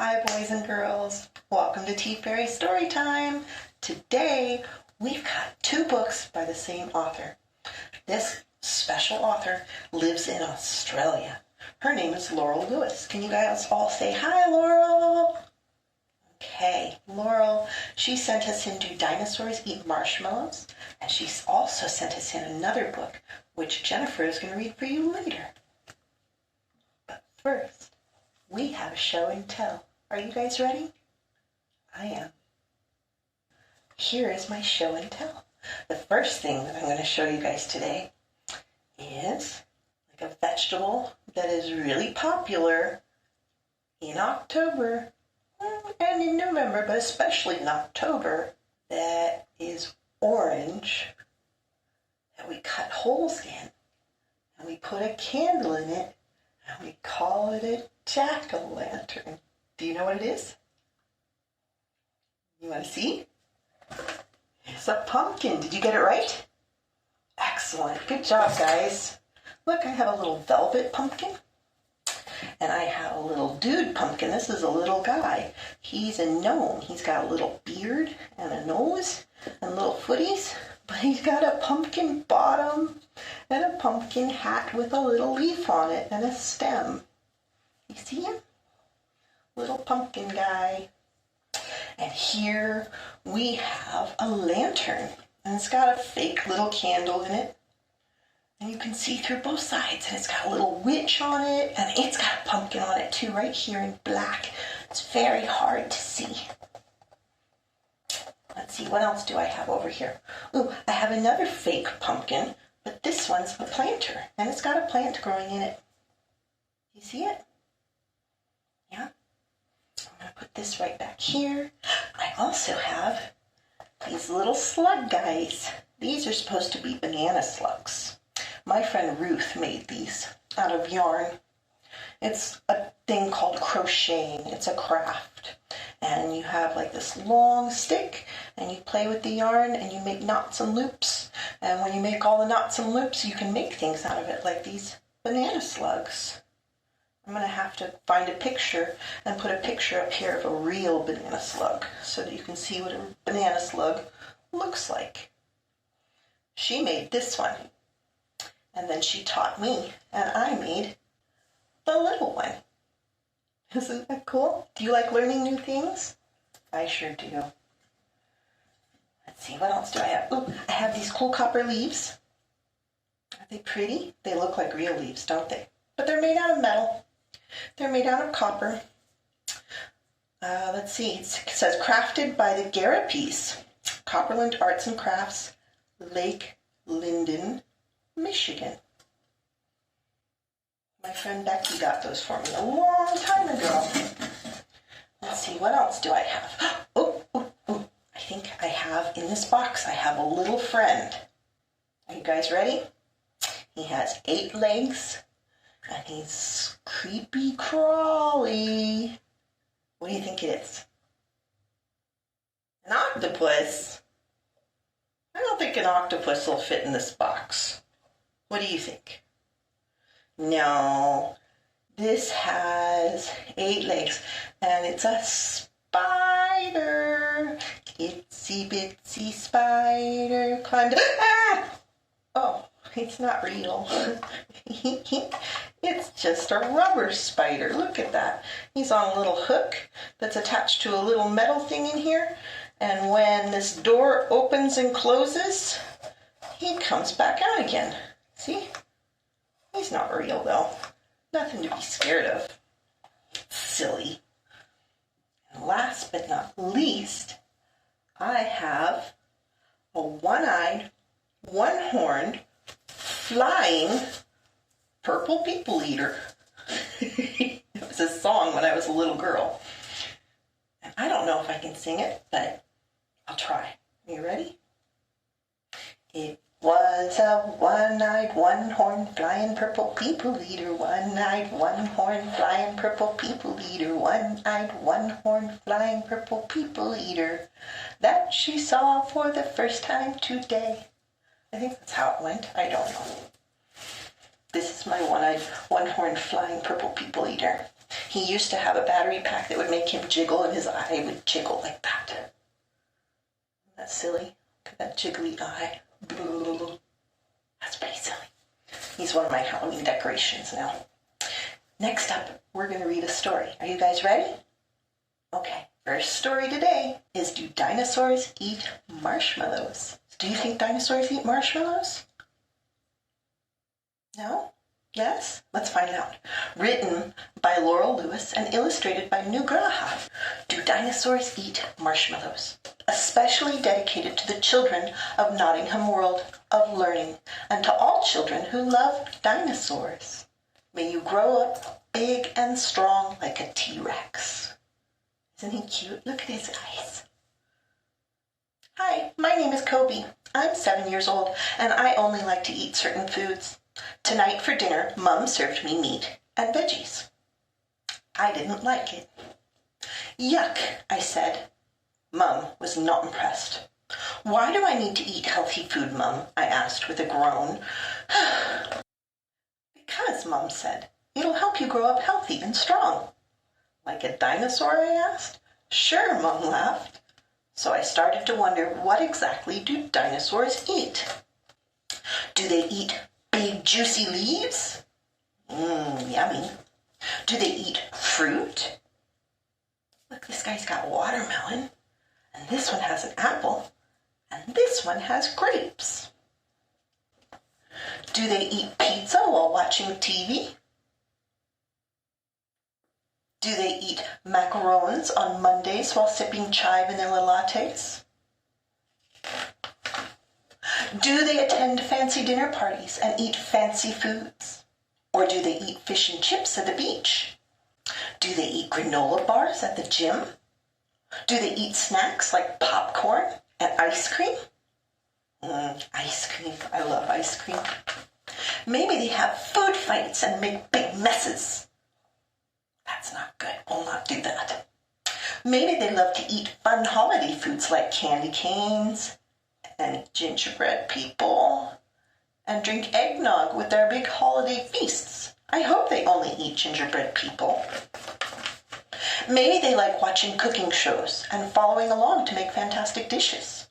Hi boys and girls, welcome to TeaFairy Storytime. Today we've got two books by the same author. This special author lives in Australia. Her name is Laurelle Lewis. Can you guys all say hi, Laurelle? Okay, Laurelle, she sent us in Do Dinosaurs Eat Marshmallows? And she's also sent us in another book, which Jennifer is going to read for you later. But first, we have a show and tell. Are you guys ready? I am. Here is my show and tell. The first thing that I'm going to show you guys today is like a vegetable that is really popular in October and in November, but especially in October, that is orange, that we cut holes in, and we put a candle in it, and we call it a jack-o'-lantern. Do you know what it is? You want to see? It's a pumpkin. Did you get it right? Excellent. Good job, guys. Look, I have a little velvet pumpkin. And I have a little dude pumpkin. This is a little guy. He's a gnome. He's got a little beard and a nose and little footies. But he's got a pumpkin bottom and a pumpkin hat with a little leaf on it and a stem. You see him? Little pumpkin guy. And here we have a lantern. And it's got a fake little candle in it. And you can see through both sides. And it's got a little witch on it. And it's got a pumpkin on it too, right here in black. It's very hard to see. Let's see, what else do I have over here? Ooh, I have another fake pumpkin. But this one's a planter. And it's got a plant growing in it. You see it? Yeah? I'm going to put this right back here. I also have these little slug guys. These are supposed to be banana slugs. My friend Ruth made these out of yarn. It's a thing called crocheting. It's a craft. And you have like this long stick and you play with the yarn and you make knots and loops. And when you make all the knots and loops, you can make things out of it like these banana slugs. I'm going to have to find a picture and put a picture up here of a real banana slug so that you can see what a banana slug looks like. She made this one, and then she taught me, and I made the little one. Isn't that cool? Do you like learning new things? I sure do. Let's see, what else do I have? Ooh, I have these cool copper leaves. Are they pretty? They look like real leaves, don't they? But they're made out of metal. They're made out of copper. Let's see. It says crafted by the Garapis, Copperland Arts and Crafts, Lake Linden, Michigan. My friend Becky got those for me a long time ago. Let's see. What else do I have? Oh, I think I have in this box, I have a little friend. Are you guys ready? He has 8 legs. And he's creepy crawly. What do you think it is? An octopus? I don't think an octopus will fit in this box. What do you think? No, this has 8 legs, and it's a spider. Itsy bitsy spider climbed. Ah! Oh. It's not real. It's just a rubber spider. Look at that. He's on a little hook that's attached to a little metal thing in here. And when this door opens and closes, he comes back out again. See? He's not real, though. Nothing to be scared of. Silly. And last but not least, I have a one-eyed, one-horned, flying purple people eater. It was a song when I was a little girl. And I don't know if I can sing it, but I'll try. Are you ready? It was a one-eyed, one-horned, flying purple people eater. One-eyed, one-horned, flying purple people eater. One-eyed, one-horned, flying purple people eater. That she saw for the first time today. I think that's how it went. I don't know. This is my one-eyed, one-horned, flying purple people eater. He used to have a battery pack that would make him jiggle, and his eye would jiggle like that. Isn't that silly? Look at that jiggly eye. That's pretty silly. He's one of my Halloween decorations now. Next up, we're going to read a story. Are you guys ready? Okay, first story today is, do dinosaurs eat marshmallows? Do you think dinosaurs eat marshmallows? No? Yes? Let's find out. Written by Laurelle Lewis and illustrated by Nugraha. Do dinosaurs eat marshmallows? Especially dedicated to the children of Nottingham World of Learning and to all children who love dinosaurs. May you grow up big and strong like a T-Rex. Isn't he cute? Look at his eyes. Hi, my name is Kobe. I'm 7 years old and I only like to eat certain foods. Tonight for dinner, Mum served me meat and veggies. I didn't like it. Yuck, I said. Mum was not impressed. Why do I need to eat healthy food, Mum? I asked with a groan. Because, Mum said, it'll help you grow up healthy and strong. Like a dinosaur, I asked. Sure, Mum laughed. So I started to wonder, what exactly do dinosaurs eat? Do they eat big juicy leaves? Yummy. Do they eat fruit? Look, this guy's got watermelon, and this one has an apple, and this one has grapes. Do they eat pizza while watching TV? Do they eat macarons on Mondays while sipping chai vanilla lattes? Do they attend fancy dinner parties and eat fancy foods? Or do they eat fish and chips at the beach? Do they eat granola bars at the gym? Do they eat snacks like popcorn and ice cream? Ice cream. I love ice cream. Maybe they have food fights and make big messes. That's not good. We'll not do that. Maybe they love to eat fun holiday foods like candy canes and gingerbread people and drink eggnog with their big holiday feasts. I hope they only eat gingerbread people. Maybe they like watching cooking shows and following along to make fantastic dishes.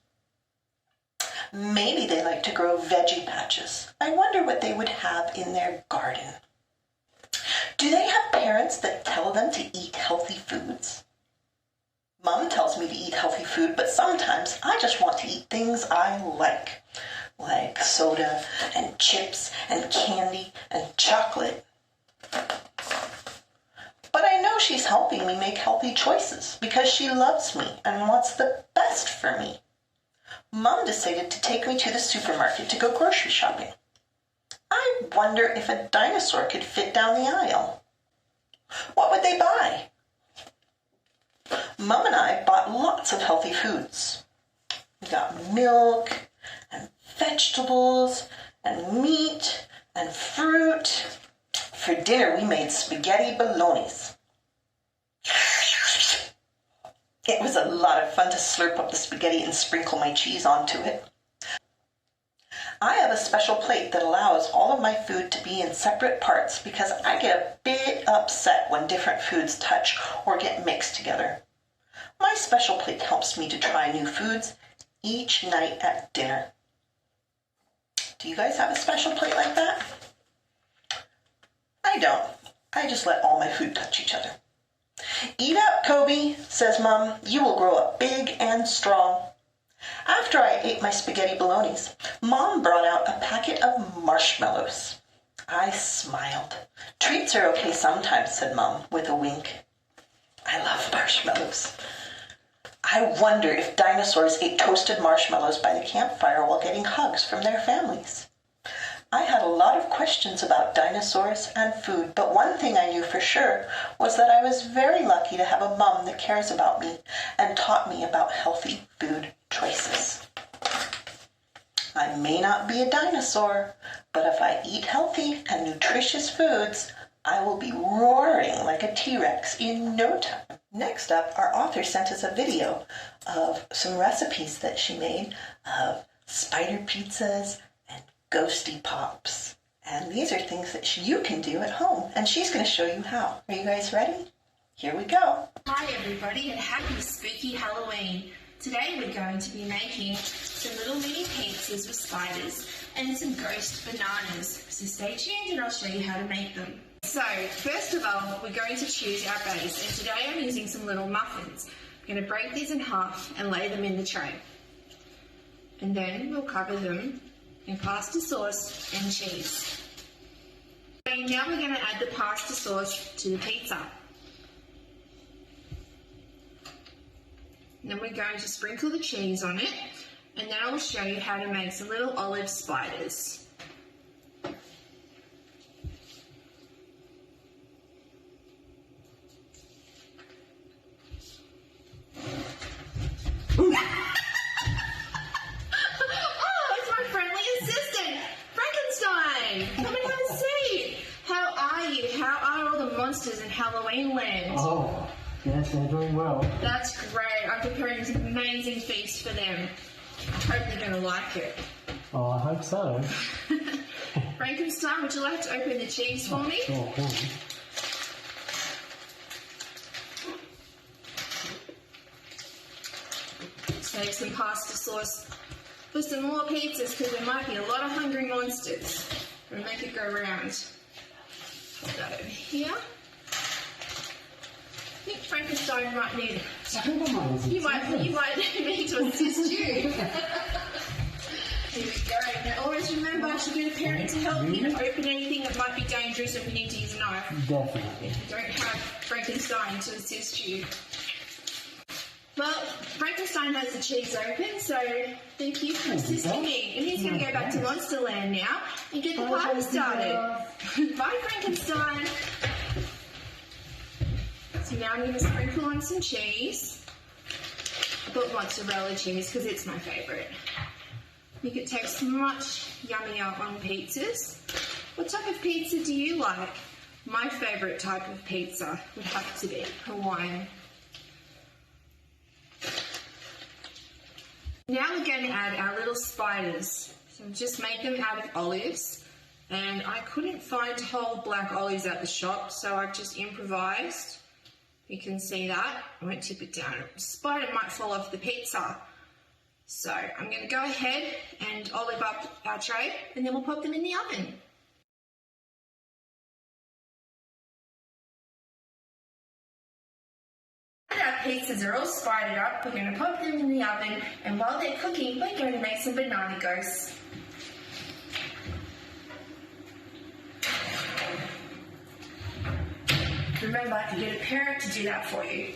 Maybe they like to grow veggie patches. I wonder what they would have in their garden. Do they have parents that tell them to eat healthy foods? Mom tells me to eat healthy food, but sometimes I just want to eat things I like soda and chips and candy and chocolate. But I know she's helping me make healthy choices because she loves me and wants the best for me. Mom decided to take me to the supermarket to go grocery shopping. I wonder if a dinosaur could fit down the aisle. What would they buy? Mom and I bought lots of healthy foods. We got milk and vegetables and meat and fruit. For dinner, we made spaghetti bolognese. It was a lot of fun to slurp up the spaghetti and sprinkle my cheese onto it. I have a special plate that allows all of my food to be in separate parts because I get a bit upset when different foods touch or get mixed together. My special plate helps me to try new foods each night at dinner. Do you guys have a special plate like that? I don't. I just let all my food touch each other. Eat up, Kobe, says Mom. You will grow up big and strong. After I ate my spaghetti bolognese, Mom brought out a packet of marshmallows. I smiled. Treats are okay sometimes, said Mom with a wink. I love marshmallows. I wonder if dinosaurs ate toasted marshmallows by the campfire while getting hugs from their families. I had a lot of questions about dinosaurs and food, but one thing I knew for sure was that I was very lucky to have a mom that cares about me and taught me about healthy food choices. I may not be a dinosaur, but if I eat healthy and nutritious foods, I will be roaring like a T-Rex in no time. Next up, our author sent us a video of some recipes that she made of spider pizzas and ghosty pops. And these are things that you can do at home, and she's going to show you how. Are you guys ready? Here we go. Hi everybody and happy spooky Halloween. Today we're going to be making some little mini pizzas with spiders and some ghost bananas. So stay tuned and I'll show you how to make them. So first of all we're going to choose our base, and today I'm using some little muffins. I'm going to break these in half and lay them in the tray. And then we'll cover them in pasta sauce and cheese. So now we're going to add the pasta sauce to the pizza. Then we're going to sprinkle the cheese on it, and then I will show you how to make some little olive spiders. Oh, it's my friendly assistant, Frankenstein! Come and have a seat! How are you? How are all the monsters in Halloween land? Oh, yes, they're doing well. That's great. I'm preparing this amazing feast for them. I hope they're going to like it. Oh, I hope so. Frankenstein, would you like to open the cheese for me? Sure, cool. Save some pasta sauce for some more pizzas because there might be a lot of hungry monsters. We'll make it go round. Put that over here. I think Frankenstein might need. You might need to assist you. Here we go. Now always remember to get a parent to help you to open anything that might be dangerous if you need to use a knife. Definitely. If you don't have Frankenstein to assist you. Well, Frankenstein has the cheese open, so thank you for assisting me. And he's going to go back to Monsterland now and get the party started. Bye, Frankenstein. So now I'm going to sprinkle on some cheese. I put mozzarella cheese because it's my favourite. You could taste much yummier on pizzas. What type of pizza do you like? My favourite type of pizza would have to be Hawaiian. Now we're going to add our little spiders. So just make them out of olives. And I couldn't find whole black olives at the shop, so I've just improvised. You can see that. I won't tip it down. A spider might fall off the pizza. So I'm going to go ahead and olive up our tray, and then we'll pop them in the oven. Our pizzas are all spidered up. We're going to pop them in the oven, and while they're cooking, we're going to make some banana ghosts. Remember to get a parent to do that for you.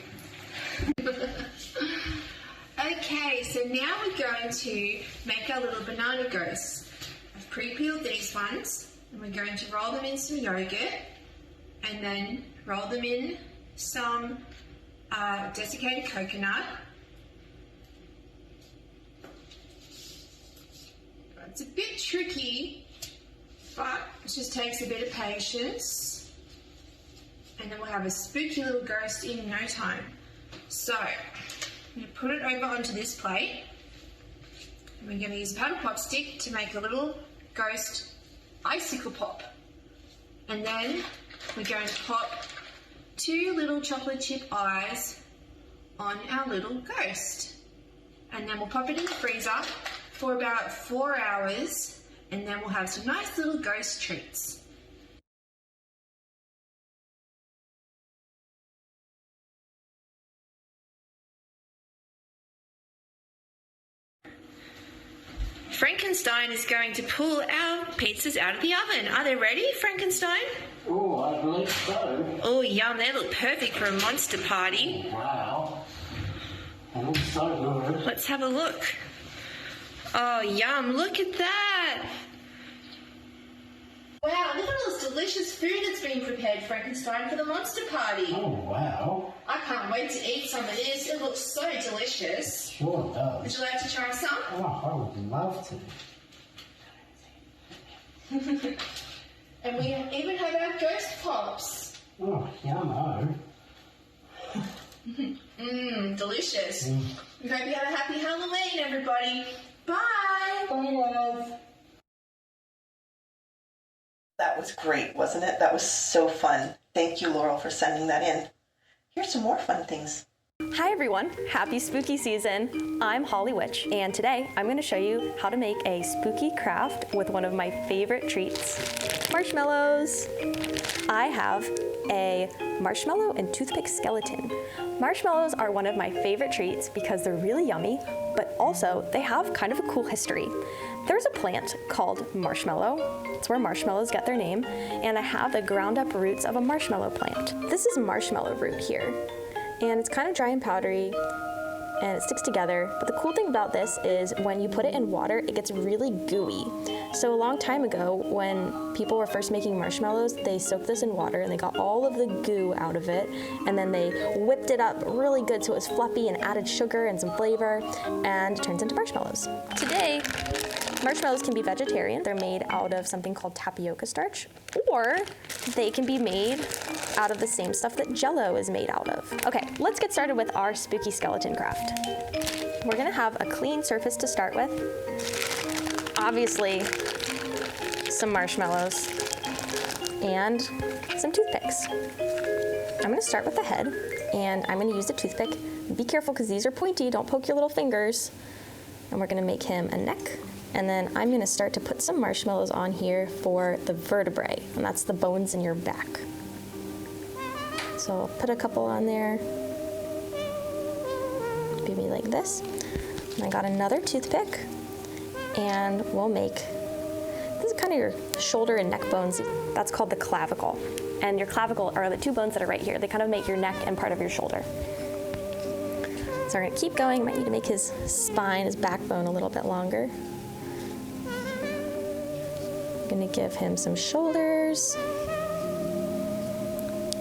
Okay, so now we're going to make our little banana ghosts. I've pre-peeled these ones, and we're going to roll them in some yogurt, and then roll them in some desiccated coconut. It's a bit tricky, but it just takes a bit of patience. And then we'll have a spooky little ghost in no time. So, I'm going to put it over onto this plate. And we're going to use a paddle pop stick to make a little ghost icicle pop. And then we're going to pop 2 little chocolate chip eyes on our little ghost. And then we'll pop it in the freezer for about 4 hours. And then we'll have some nice little ghost treats. Frankenstein is going to pull our pizzas out of the oven. Are they ready, Frankenstein? Oh, I believe so. Oh, yum. They look perfect for a monster party. Wow. They look so good. Let's have a look. Oh, yum. Look at that. Wow, look at all this delicious food that's being prepared, Frankenstein, for the monster party. Oh, wow. I can't wait to eat some of this. It looks so delicious. Sure does. Would you like to try some? Oh, I would love to. And we even have our ghost pops. Oh, yummo. Delicious. We hope you have a happy Halloween, everybody. Bye. Bye, love. That was great, wasn't it? That was so fun. Thank you, Laurel, for sending that in. Here's some more fun things. Hi everyone, happy spooky season. I'm Holly Witch, and today I'm going to show you how to make a spooky craft with one of my favorite treats, marshmallows. I have a marshmallow and toothpick skeleton. Marshmallows are one of my favorite treats because they're really yummy, but also they have kind of a cool history. There's a plant called marshmallow. It's where marshmallows get their name, and I have the ground up roots of a marshmallow plant. This is marshmallow root here, and it's kind of dry and powdery, and it sticks together. But the cool thing about this is when you put it in water, it gets really gooey. So a long time ago, when people were first making marshmallows, they soaked this in water and they got all of the goo out of it, and then they whipped it up really good so it was fluffy and added sugar and some flavor, and it turns into marshmallows. Today, marshmallows can be vegetarian. They're made out of something called tapioca starch, or they can be made out of the same stuff that Jell-O is made out of. Okay, let's get started with our spooky skeleton craft. We're gonna have a clean surface to start with. Obviously, some marshmallows and some toothpicks. I'm gonna start with the head, and I'm gonna use a toothpick. Be careful because these are pointy, don't poke your little fingers. And we're gonna make him a neck. And then I'm gonna start to put some marshmallows on here for the vertebrae, and that's the bones in your back. So I'll put a couple on there, maybe like this. And I got another toothpick, and we'll make, this is kind of your shoulder and neck bones. That's called the clavicle. And your clavicle are the two bones that are right here. They kind of make your neck and part of your shoulder. So we're gonna keep going. Might need to make his spine, his backbone a little bit longer. Gonna give him some shoulders.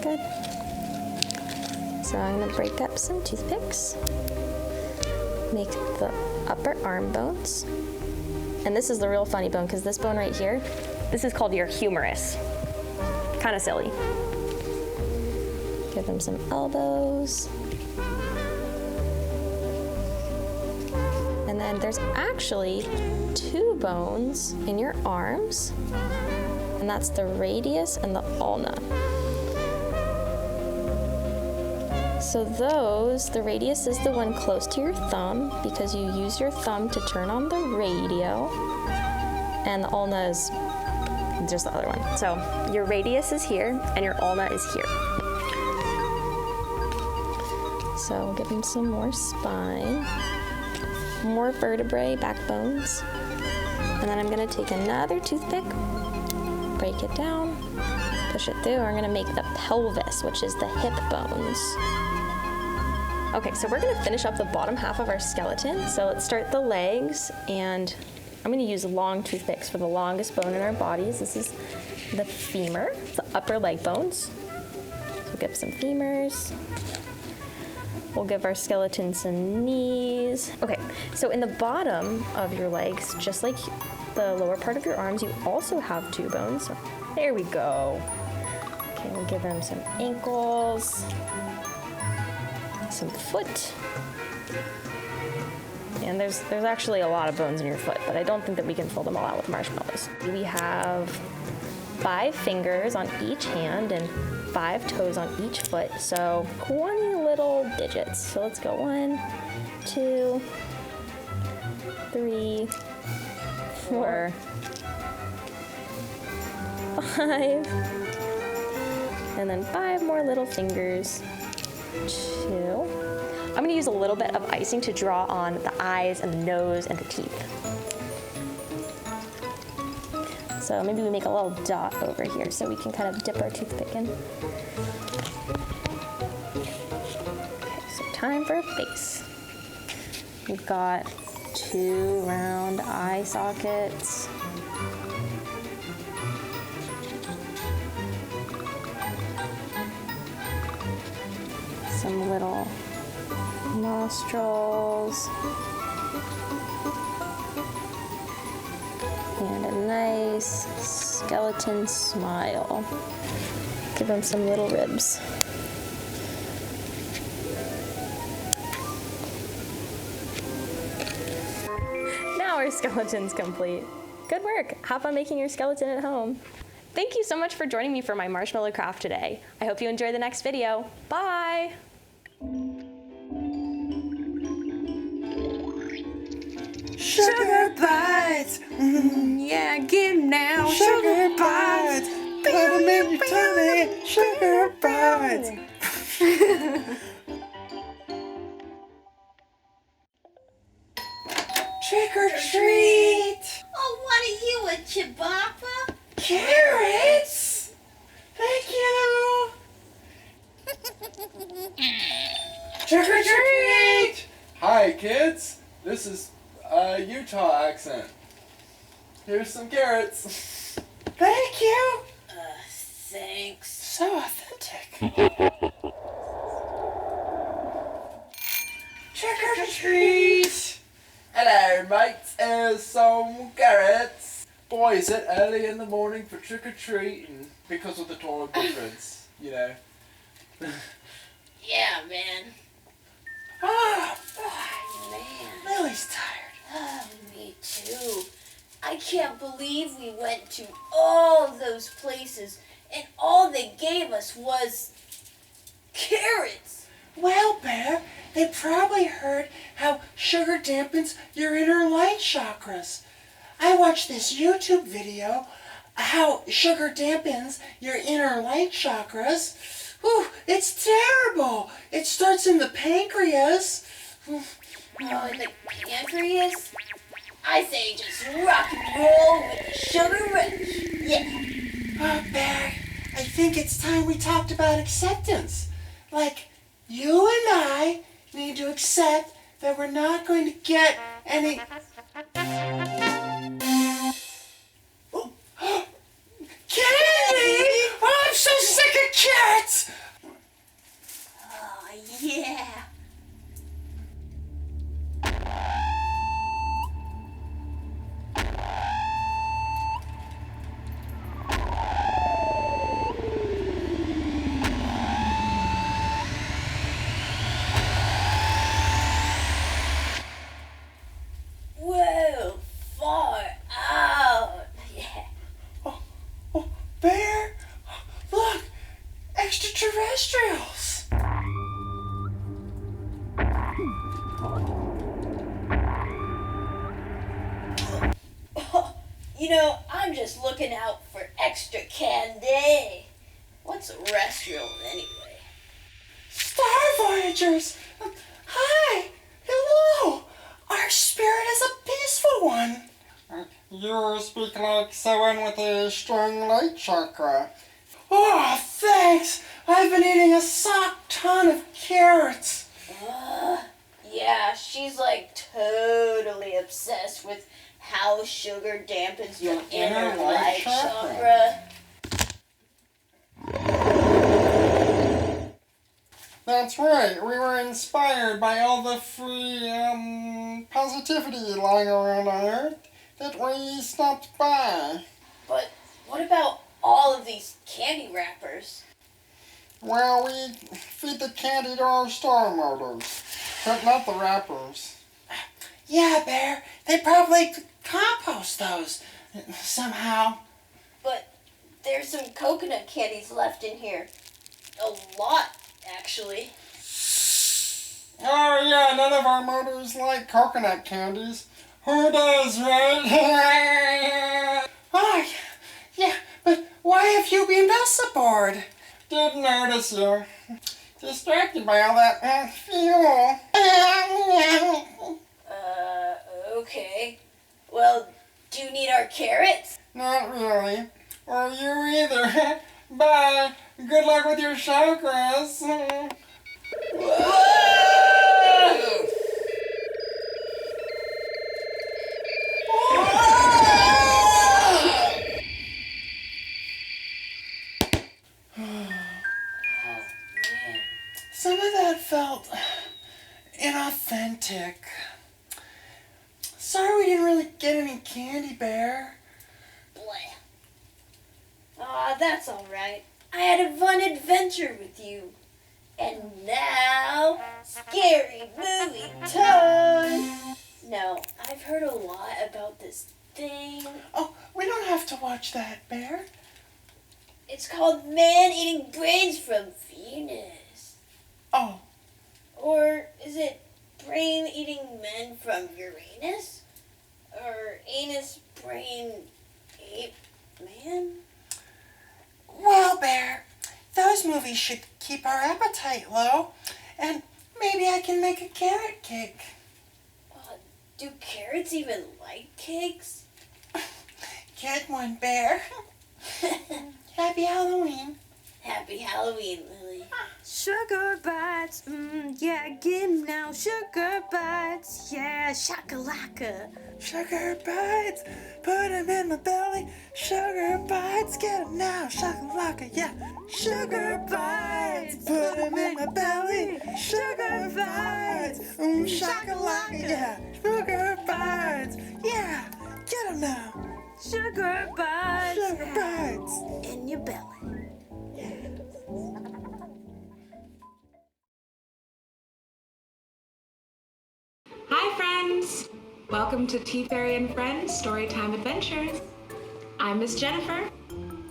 Good. So I'm gonna break up some toothpicks. Make the upper arm bones. And this is the real funny bone, because this bone right here, this is called your humerus. Kind of silly. Give him some elbows. And then there's actually two bones in your arms, and that's the radius and the ulna. So the radius is the one close to your thumb because you use your thumb to turn on the radio, and the ulna is just the other one. So your radius is here and your ulna is here. So we'll give him some more spine, more vertebrae, backbones. And then I'm gonna take another toothpick, break it down, push it through, and we're gonna make the pelvis, which is the hip bones. Okay, so we're gonna finish up the bottom half of our skeleton. So let's start the legs, and I'm gonna use long toothpicks for the longest bone in our bodies. This is the femur, the upper leg bones. So we'll give some femurs. We'll give our skeleton some knees. Okay, so in the bottom of your legs, just like the lower part of your arms, you also have two bones. So there we go. Okay, we'll give them some ankles, some foot. And there's actually a lot of bones in your foot, but I don't think that we can fill them all out with marshmallows. We have 5 fingers on each hand and 5 toes on each foot, so 20 little digits. So let's go 1, 2, 3, 4, 5, and then 5 more little fingers. 2. I'm gonna use a little bit of icing to draw on the eyes and the nose and the teeth. So maybe we make a little dot over here so we can kind of dip our toothpick in. Okay, so time for a face. We've got 2 round eye sockets. Some little nostrils. And a nice skeleton smile. Give him some little ribs. Now our skeleton's complete. Good work. Have fun making your skeleton at home. Thank you so much for joining me for my marshmallow craft today. I hope you enjoy the next video. Bye! Sugar bites. Yeah, get 'em now. Sugar bites. Put 'em in your tummy. Sugar bites. Trick or treat. Oh, what are you, a Chewbacca? Carrots. Thank you. Trick or treat. Hi, kids. This is a Utah accent. Here's some carrots. Thank you. Thanks. So authentic. Trick or treat. Hello, mates. Here's some carrots. Boy, is it early in the morning for trick or treating because of the time difference, you know. Yeah, man. Ah, Man. Lily's tired. Oh, me too. I can't believe we went to all those places and all they gave us was carrots. Well, Bear, they probably heard how sugar dampens your inner light chakras. I watched this YouTube video how sugar dampens your inner light chakras. Ooh, it's terrible. It starts in the pancreas. Oh, in the pancreas? I say just rock and roll with the sugar rush. Yeah. Oh, Bear, I think it's time we talked about acceptance. Like, you and I need to accept that we're not going to get any... Candy! Oh, I'm so sick of carrots! Oh, yeah. Whoa, far out. Yeah. Oh, Bear! Look! Extraterrestrials! You know, I'm just looking out for extra candy. What's a terrestrial anyway? Star Voyagers! Hi! Hello! Our spirit is a peaceful one. You speak like someone with a strong light chakra. Oh, thanks! I've been eating a sock ton of carrots. Yeah, she's like totally obsessed with how sugar dampens your inner light chakra. That's right. We were inspired by all the free, positivity lying around on Earth that we stopped by. But what about all of these candy wrappers? Well, we feed the candy to our star motors, but not the wrappers. Yeah, Bear. They probably compost those somehow. But there's some coconut candies left in here. A lot, actually. Oh, yeah, none of our motors like coconut candies. Who does, right? Oh, yeah, but why have you been thus aboard? Didn't notice you. Distracted by all that fuel. Okay. Well, do you need our carrots? Not really. Or you either. Bye. Good luck with your chakras. Some of that felt inauthentic. Sorry we didn't really get any candy, Bear. Blah. Aw, that's alright. I had a fun adventure with you. And now, scary movie time! No, I've heard a lot about this thing. Oh, we don't have to watch that, Bear. It's called Man Eating Brains from Venus. Oh, Or is it Brain Eating Men from Uranus? Or anus brain ape man? Well, Bear, those movies should keep our appetite low, and maybe I can make a carrot cake. Do carrots even like cakes? Good one, Bear. Happy Halloween. Happy Halloween, Lily. Sugar bites, yeah, get 'em now. Sugar bites, yeah, shakalaka. Sugar bites, put 'em in my belly. Sugar bites, get 'em now. Shakalaka, yeah. Sugar bites, put 'em in my belly. Sugar bites, shakalaka, yeah. Sugar bites, yeah. Get 'em now. Sugar bites, Sugar bites. in your belly. Hi friends! Welcome to TeaFairy and Friends Storytime Adventures. I'm Miss Jennifer,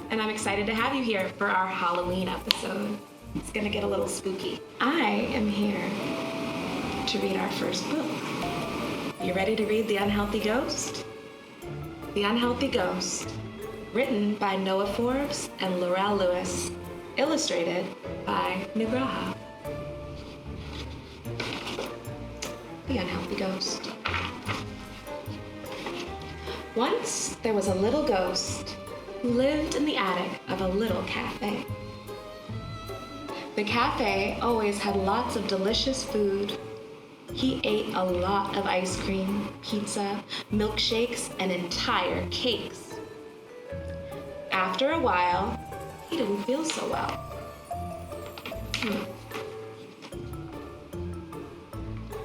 and I'm excited to have you here for our Halloween episode. It's gonna get a little spooky. I am here to read our first book. You ready to read The Unhealthy Ghost? The Unhealthy Ghost, written by Noah Forbes and Laurelle Lewis, illustrated by Nugraha. The Unhealthy Ghost. Once there was a little ghost who lived in the attic of a little cafe. The cafe always had lots of delicious food. He ate a lot of ice cream, pizza, milkshakes, and entire cakes. After a while, he didn't feel so well.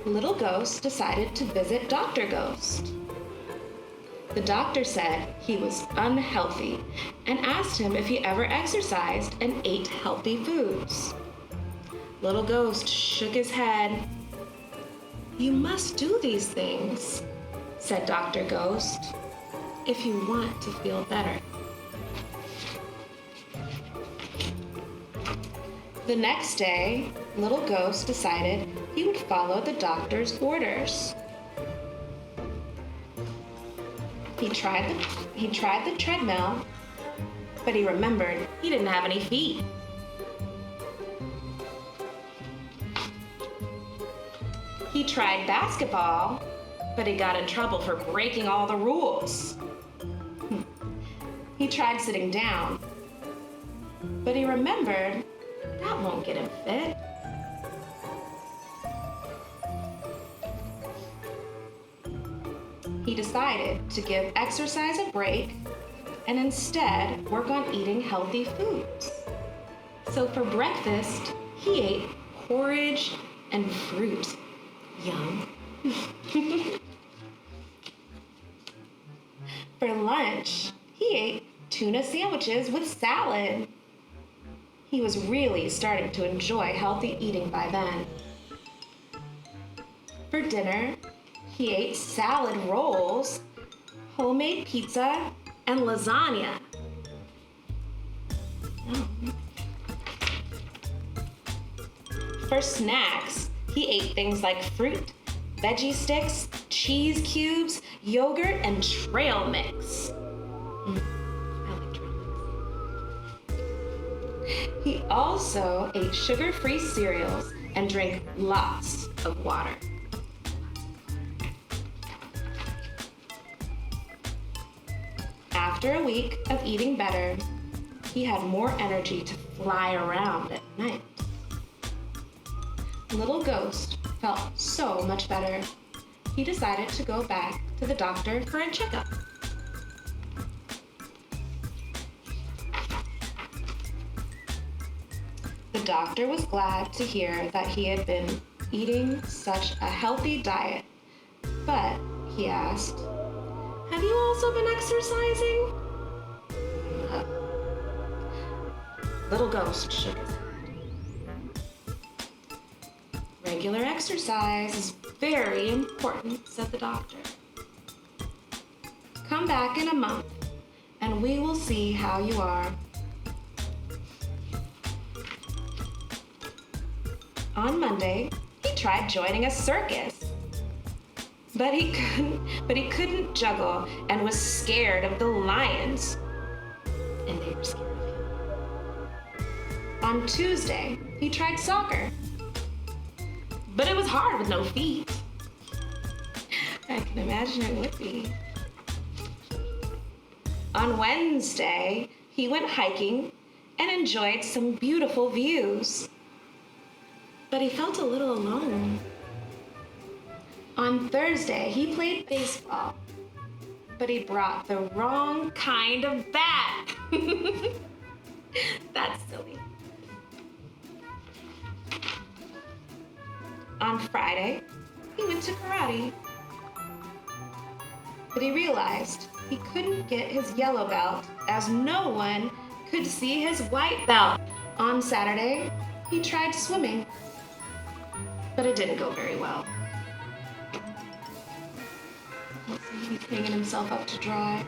Little Ghost decided to visit Dr. Ghost. The doctor said he was unhealthy and asked him if he ever exercised and ate healthy foods. Little Ghost shook his head. "You must do these things," said Dr. Ghost, "if you want to feel better." The next day, Little Ghost decided he would follow the doctor's orders. He tried the treadmill, but he remembered he didn't have any feet. He tried basketball, but he got in trouble for breaking all the rules. He tried sitting down, but he remembered that won't get him fit. He decided to give exercise a break and instead work on eating healthy foods. So for breakfast, he ate porridge and fruit. Yum. For lunch, he ate tuna sandwiches with salad. He was really starting to enjoy healthy eating by then. For dinner, he ate salad rolls, homemade pizza, and lasagna. For snacks, he ate things like fruit, veggie sticks, cheese cubes, yogurt, and trail mix. I like trail mix. He also ate sugar-free cereals and drank lots of water. After a week of eating better, he had more energy to fly around at night. Little Ghost felt so much better. He decided to go back to the doctor for a checkup. The doctor was glad to hear that he had been eating such a healthy diet, but he asked, "Have you also been exercising?" Little Ghost shook his head. "Regular exercise is very important," said the doctor. "Come back in a month and we will see how you are." On Monday, he tried joining a circus. but he couldn't juggle and was scared of the lions. And they were scared of him. On Tuesday, he tried soccer, but it was hard with no feet. I can imagine it would be. On Wednesday, he went hiking and enjoyed some beautiful views. But he felt a little alone. On Thursday, he played baseball, but he brought the wrong kind of bat. That's silly. On Friday, he went to karate, but he realized he couldn't get his yellow belt as no one could see his white belt. On Saturday, he tried swimming, but it didn't go very well. Let's see, he's hanging himself up to dry.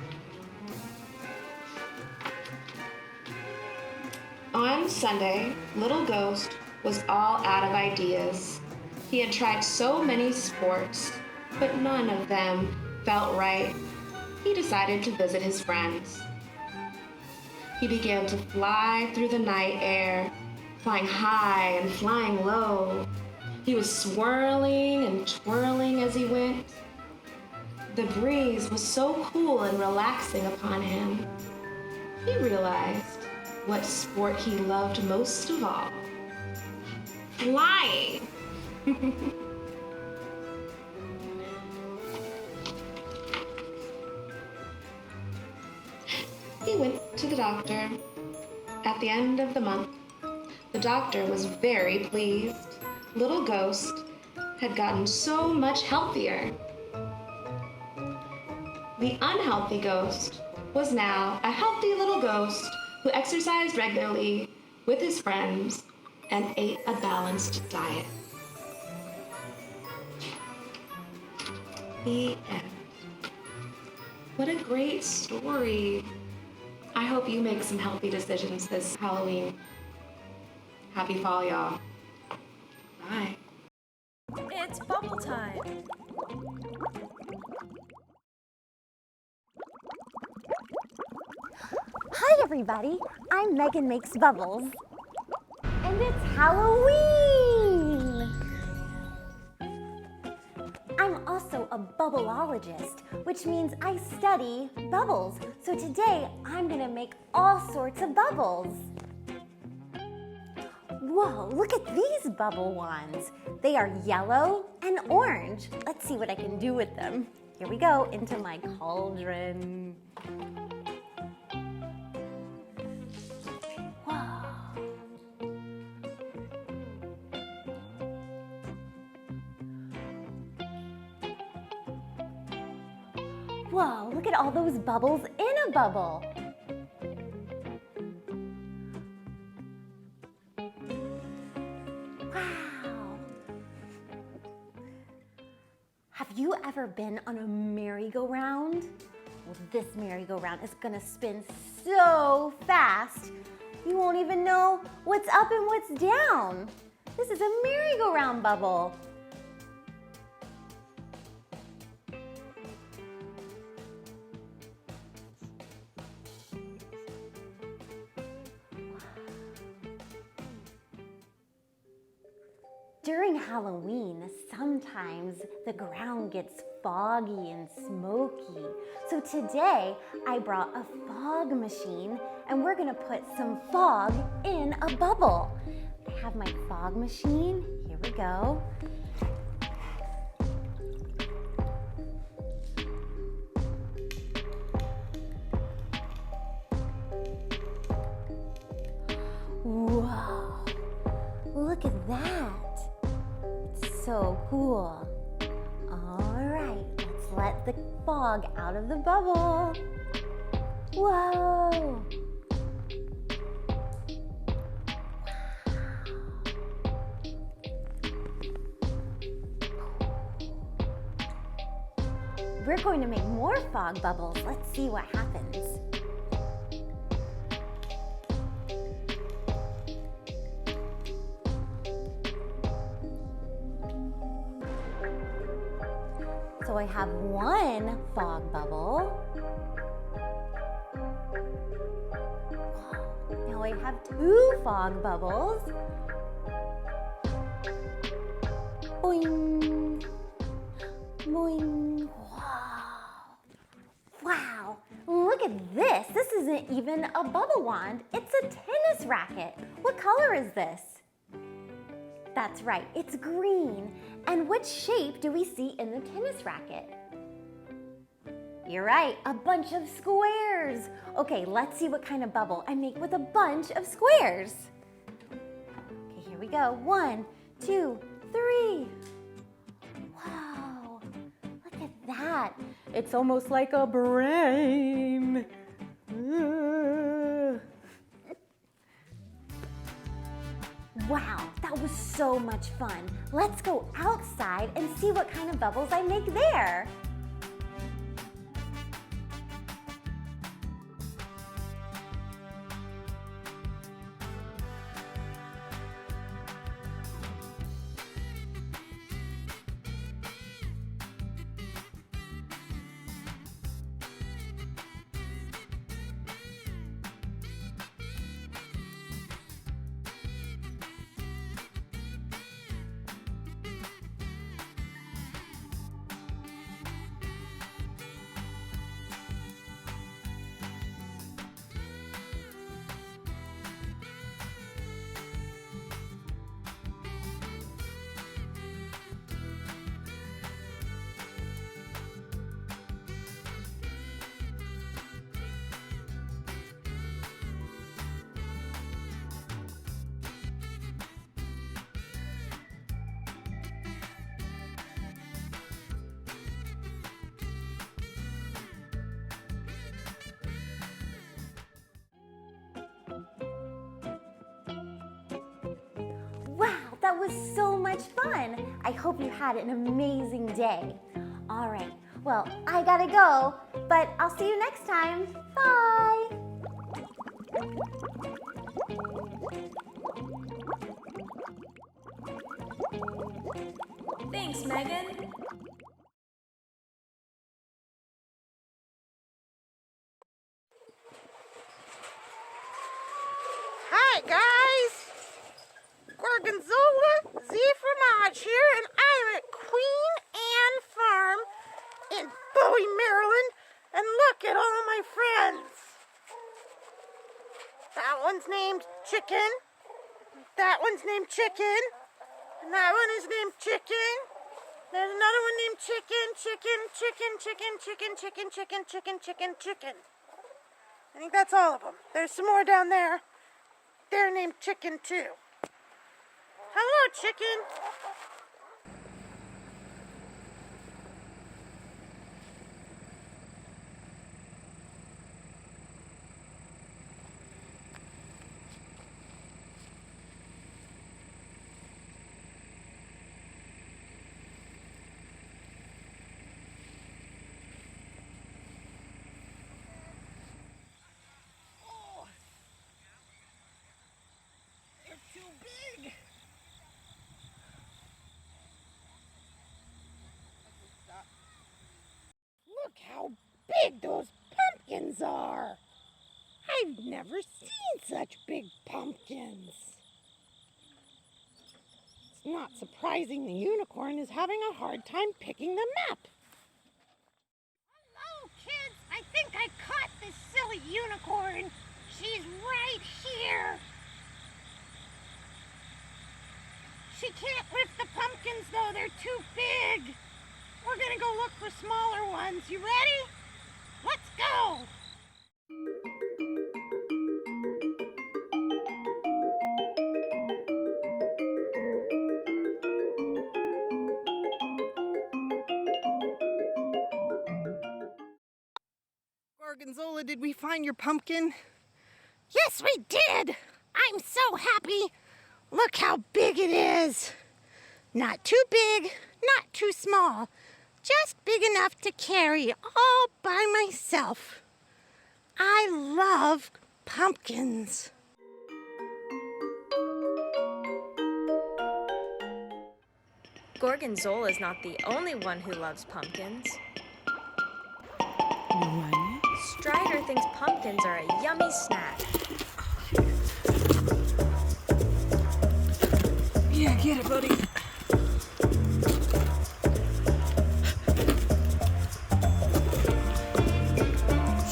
On Sunday, Little Ghost was all out of ideas. He had tried so many sports, but none of them felt right. He decided to visit his friends. He began to fly through the night air, flying high and flying low. He was swirling and twirling as he went. The breeze was so cool and relaxing upon him. He realized what sport he loved most of all: flying. He went to the doctor at the end of the month. The doctor was very pleased. Little Ghost had gotten so much healthier. The unhealthy ghost was now a healthy little ghost who exercised regularly with his friends and ate a balanced diet. The end. What a great story. I hope you make some healthy decisions this Halloween. Happy fall, y'all. Bye. It's bubble time. Hi everybody, I'm Megan Makes Bubbles. And it's Halloween! I'm also a bubbleologist, which means I study bubbles. So today I'm gonna make all sorts of bubbles. Whoa, look at these bubble wands. They are yellow and orange. Let's see what I can do with them. Here we go, into my cauldron. Whoa, look at all those bubbles in a bubble. Wow. Have you ever been on a merry-go-round? Well, this merry-go-round is gonna spin so fast, you won't even know what's up and what's down. This is a merry-go-round bubble. During Halloween, sometimes the ground gets foggy and smoky. So today, I brought a fog machine and we're gonna put some fog in a bubble. I have my fog machine, here we go. Whoa, look at that. So cool. All right, let's let the fog out of the bubble. Whoa. We're going to make more fog bubbles. Let's see what happens. So I have one fog bubble. Now I have two fog bubbles. Boing. Boing. Wow. Wow. Look at this. This isn't even a bubble wand. It's a tennis racket. What color is this? That's right, it's green. And which shape do we see in the tennis racket? You're right, a bunch of squares. Okay, let's see what kind of bubble I make with a bunch of squares. Okay, here we go. 1, 2, 3. Wow, look at that. It's almost like a brain. Wow, that was so much fun. Let's go outside and see what kind of bubbles I make there. Wow, that was so much fun. I hope you had an amazing day. All right, well, I gotta go, but I'll see you next time. Bye. Thanks, Megan. Hi guys! Gorgonzola, Z here, and I'm at Queen Anne Farm in Bowie, Maryland, and look at all my friends. That one's named Chicken, that one's named Chicken, and that one is named Chicken. There's another one named Chicken, Chicken, Chicken, Chicken, Chicken, Chicken, Chicken, Chicken, Chicken, Chicken. I think that's all of them. There's some more down there. They're named Chicken too. Hello, Chicken. Oh, they're too big. Look how big those pumpkins are. I've never seen such big pumpkins. It's not surprising the unicorn is having a hard time picking them up. Hello, kids. I think I caught this silly unicorn. She's right here. She can't lift the pumpkins, though. They're too big. We're gonna go look for smaller ones. You ready? Let's go! Gorgonzola, did we find your pumpkin? Yes, we did! I'm so happy! Look how big it is! Not too big, not too small. Just big enough to carry all by myself. I love pumpkins. Gorgonzola is not the only one who loves pumpkins. Strider thinks pumpkins are a yummy snack. Yeah, get it, buddy.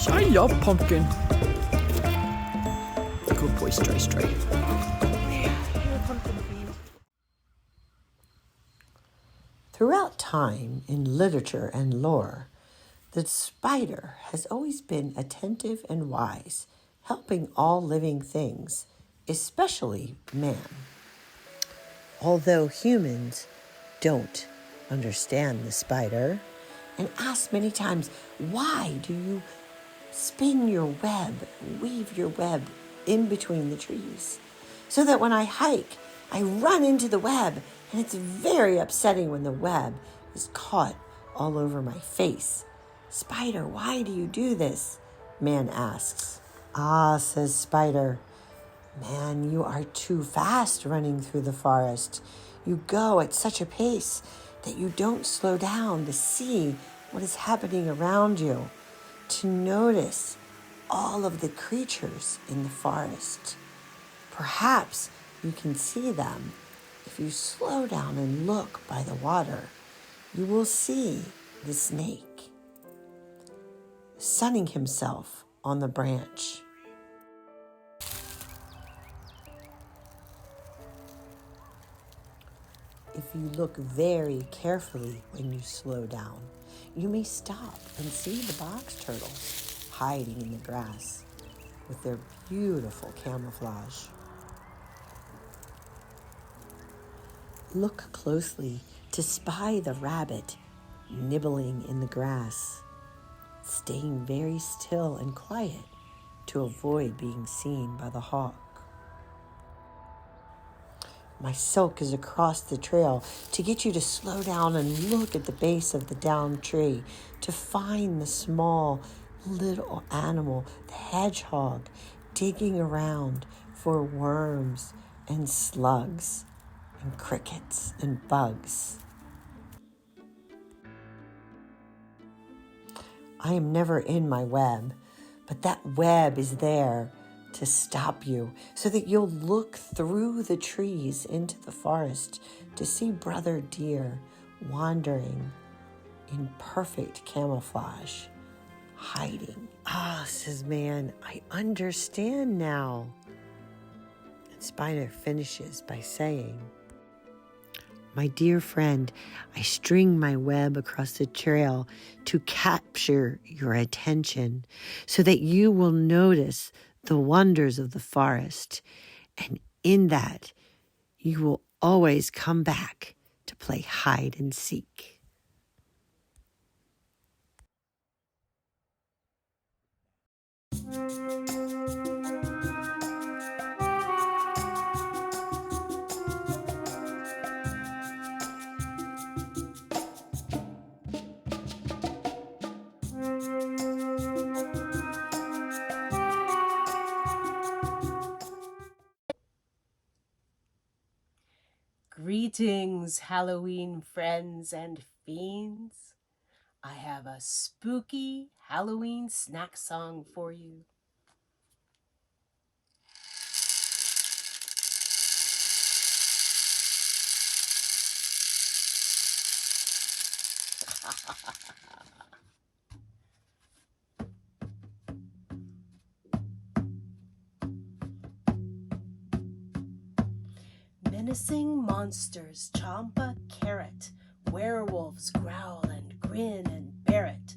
I love pumpkin. Good boy, Stray. Throughout time in literature and lore, the spider has always been attentive and wise, helping all living things, especially man. Although humans don't understand the spider and ask many times, why do you spin your web, weave your web in between the trees? So that when I hike, I run into the web, and it's very upsetting when the web is caught all over my face. Spider, why do you do this? Man asks. Ah, says Spider, man, you are too fast running through the forest. You go at such a pace that you don't slow down to see what is happening around you, to notice all of the creatures in the forest. Perhaps you can see them if you slow down and look by the water. You will see the snake sunning himself on the branch. If you look very carefully when you slow down, you may stop and see the box turtles hiding in the grass with their beautiful camouflage. Look closely to spy the rabbit nibbling in the grass, staying very still and quiet to avoid being seen by the hawk. My silk is across the trail to get you to slow down and look at the base of the downed tree to find the small little animal, the hedgehog, digging around for worms and slugs and crickets and bugs. I am never in my web, but that web is there to stop you so that you'll look through the trees into the forest to see Brother Deer wandering in perfect camouflage, hiding. Ah, says Man, I understand now. And Spider finishes by saying, my dear friend, I string my web across the trail to capture your attention so that you will notice the wonders of the forest. And in that, you will always come back to play hide and seek. Greetings, Halloween friends and fiends. I have a spooky Halloween snack song for you. Menacing monsters chomp a carrot, werewolves growl and grin and bear it,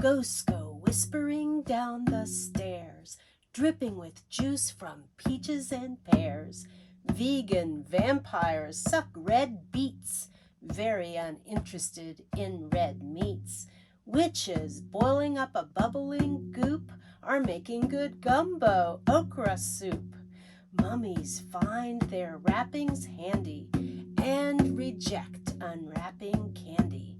ghosts go whispering down the stairs, dripping with juice from peaches and pears, vegan vampires suck red beets, very uninterested in red meats, witches boiling up a bubbling goop are making good gumbo okra soup. Mummies find their wrappings handy and reject unwrapping candy.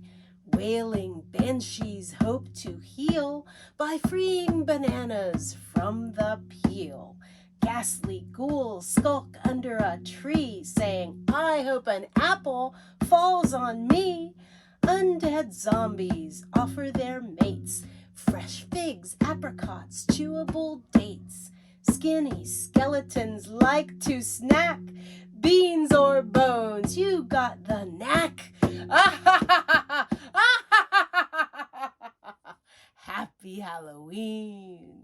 Wailing banshees hope to heal by freeing bananas from the peel. ghastly ghouls skulk under a tree, saying, I hope an apple falls on me. Undead zombies offer their mates fresh figs, apricots, chewable dates. Skinny skeletons like to snack beans or bones. You got the knack. Happy Halloween.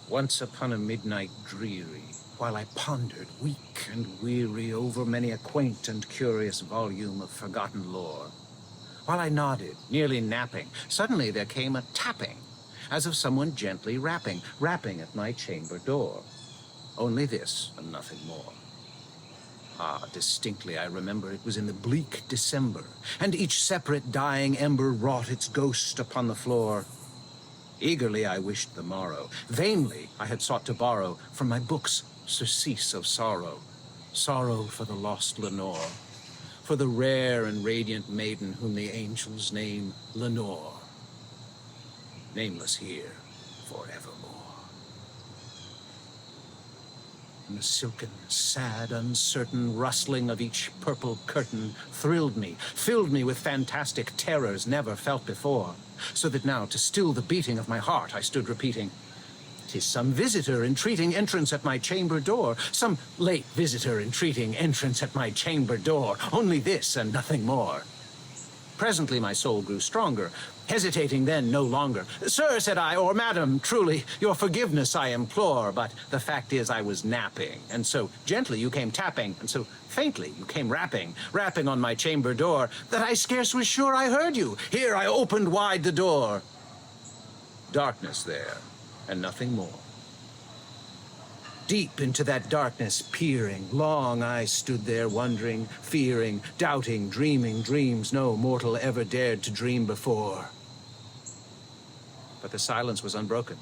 Once upon a midnight dreary, while I pondered, weak and weary, over many a quaint and curious volume of forgotten lore, while I nodded, nearly napping, suddenly there came a tapping, as of someone gently rapping at my chamber door. Only this, and nothing more. Ah, distinctly I remember it was in the bleak December, and each separate dying ember wrought its ghost upon the floor. Eagerly I wished the morrow. Vainly I had sought to borrow from my books surcease of sorrow. Sorrow for the lost Lenore, for the rare and radiant maiden whom the angels name Lenore. Nameless here forevermore. And the silken, sad, uncertain rustling of each purple curtain thrilled me, filled me with fantastic terrors never felt before. So that now, to still the beating of my heart, I stood repeating, 'Tis some visitor entreating entrance at my chamber door, some late visitor entreating entrance at my chamber door, only this and nothing more. Presently my soul grew stronger, hesitating then no longer. Sir, said I, or madam, truly, your forgiveness I implore, but the fact is I was napping, and so gently you came tapping, and so faintly you came rapping on my chamber door, that I scarce was sure I heard you. Here I opened wide the door. Darkness there, and nothing more. Deep into that darkness peering, long I stood there wondering, fearing, doubting, dreaming dreams no mortal ever dared to dream before. But the silence was unbroken,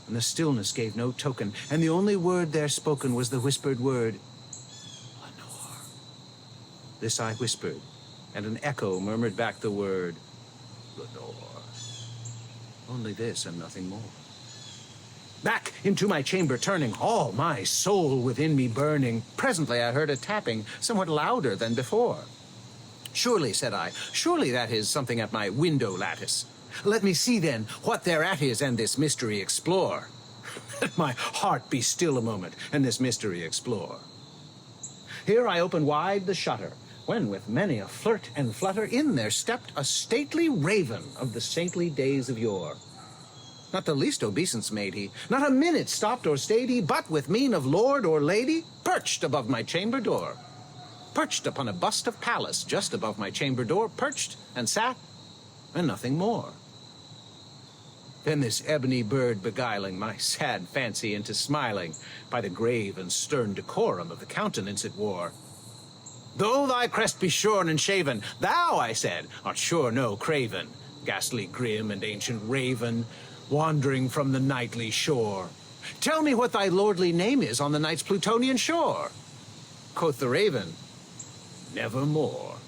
and the stillness gave no token, and the only word there spoken was the whispered word, Lenore. This I whispered, and an echo murmured back the word, Lenore. Only this and nothing more. Back into my chamber turning, all my soul within me burning, presently I heard a tapping somewhat louder than before. Surely, said I, surely that is something at my window lattice. Let me see then what thereat is and this mystery explore. Let my heart be still a moment and this mystery explore. Here I opened wide the shutter, when with many a flirt and flutter in there stepped a stately raven of the saintly days of yore. Not the least obeisance made he, not a minute stopped or stayed he, but with mien of lord or lady, perched above my chamber door. Perched upon a bust of Pallas, just above my chamber door, perched and sat, and nothing more. Then this ebony bird beguiling my sad fancy into smiling, by the grave and stern decorum of the countenance it wore. Though thy crest be shorn and shaven, thou, I said, art sure no craven, ghastly grim and ancient raven, wandering from the nightly shore. Tell me what thy lordly name is on the night's Plutonian shore. Quoth the raven, nevermore.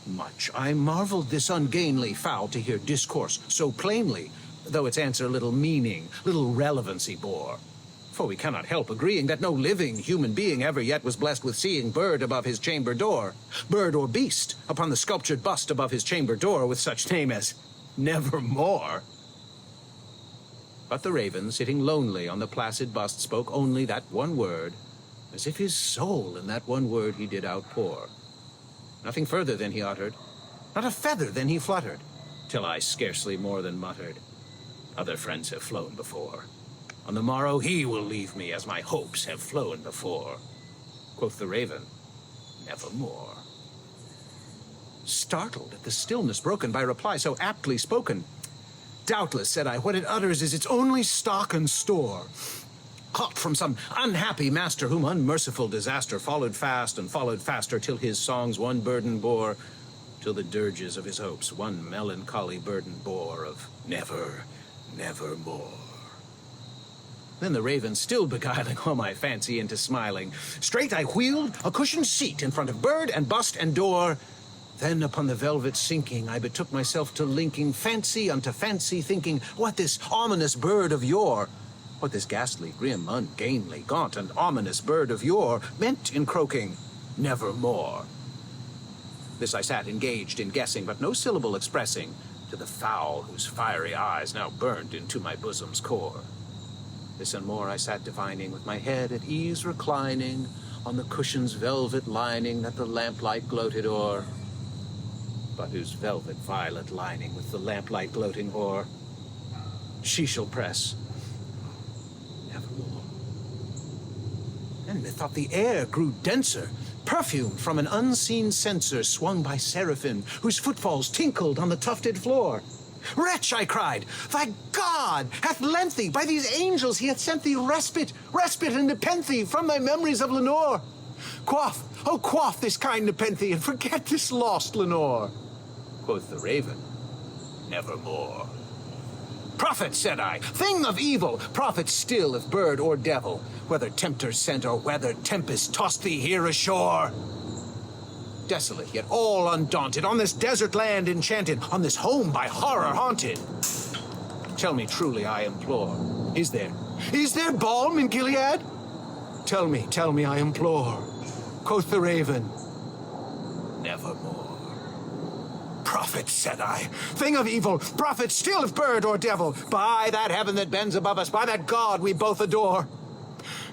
Much I marveled this ungainly fowl to hear discourse so plainly, though its answer little meaning, little relevancy bore. For we cannot help agreeing that no living human being ever yet was blessed with seeing bird above his chamber door, bird or beast upon the sculptured bust above his chamber door with such name as nevermore. But the raven, sitting lonely on the placid bust, spoke only that one word, as if his soul in that one word he did outpour. Nothing further than he uttered, not a feather than he fluttered, till I scarcely more than muttered, other friends have flown before. On the morrow he will leave me as my hopes have flown before. Quoth the raven, nevermore. Startled at the stillness broken by reply so aptly spoken, doubtless, said I, what it utters is its only stock and store, caught from some unhappy master whom unmerciful disaster followed fast and followed faster till his songs one burden bore, till the dirges of his hopes one melancholy burden bore of never, nevermore. Then the raven, still beguiling all my fancy into smiling, straight I wheeled a cushioned seat in front of bird and bust and door. Then upon the velvet sinking, I betook myself to linking fancy unto fancy, thinking what this ominous bird of yore, what this ghastly, grim, ungainly, gaunt, and ominous bird of yore meant in croaking, nevermore. This I sat engaged in guessing, but no syllable expressing to the fowl whose fiery eyes now burned into my bosom's core. This and more I sat divining, with my head at ease reclining on the cushion's velvet lining that the lamplight gloated o'er, but whose velvet violet lining with the lamplight gloating o'er she shall press nevermore. And methought the air grew denser, perfumed from an unseen censer swung by seraphim, whose footfalls tinkled on the tufted floor. Wretch, I cried, thy God hath lent thee, by these angels he hath sent thee respite and nepenthe from thy memories of Lenore. Quaff, oh quaff this kind nepenthe, and forget this lost Lenore. Quoth the raven, nevermore. Prophet, said I, thing of evil, prophet still if bird or devil, whether tempter sent or whether tempest tossed thee here ashore. Desolate, yet all undaunted, on this desert land enchanted, on this home by horror haunted. Tell me truly, I implore, is there balm in Gilead? Tell me, I implore. Quoth the raven, nevermore. Prophet, said I, thing of evil, prophet still if bird or devil, by that heaven that bends above us, by that God we both adore.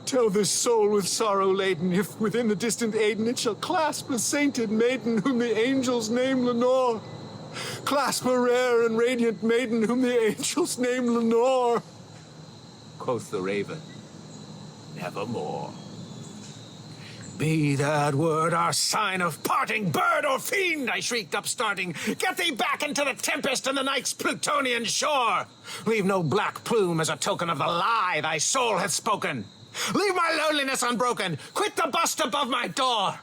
Tell this soul with sorrow laden, if within the distant Aden it shall clasp a sainted maiden whom the angels name Lenore. Clasp a rare and radiant maiden whom the angels name Lenore. Quoth the raven, nevermore. Be that word our sign of parting, bird or fiend, I shrieked upstarting. Get thee back into the tempest and the night's Plutonian shore. Leave no black plume as a token of the lie thy soul hath spoken. Leave my loneliness unbroken. Quit the bust above my door.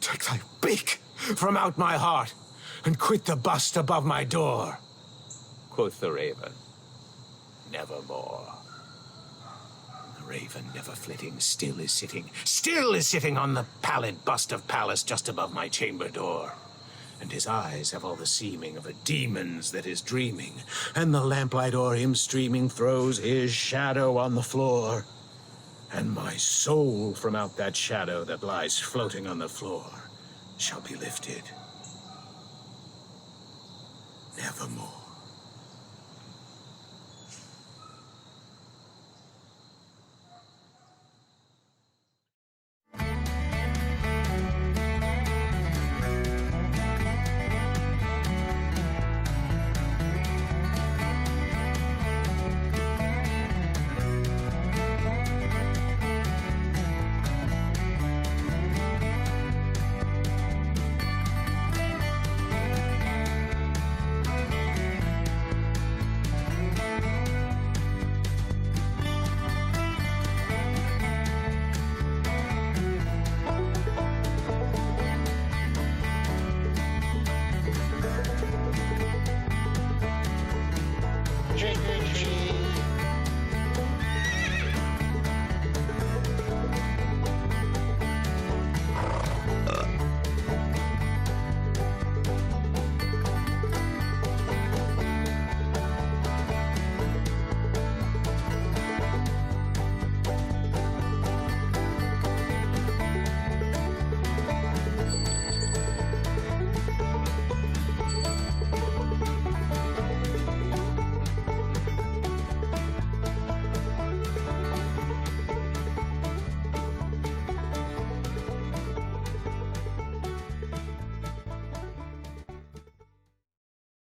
Take thy beak from out my heart and quit the bust above my door. Quoth the raven, nevermore. The raven, never flitting, still is sitting on the pallid bust of Pallas just above my chamber door. And his eyes have all the seeming of a demon's that is dreaming, and the lamplight o'er him streaming throws his shadow on the floor. And my soul from out that shadow that lies floating on the floor shall be lifted nevermore.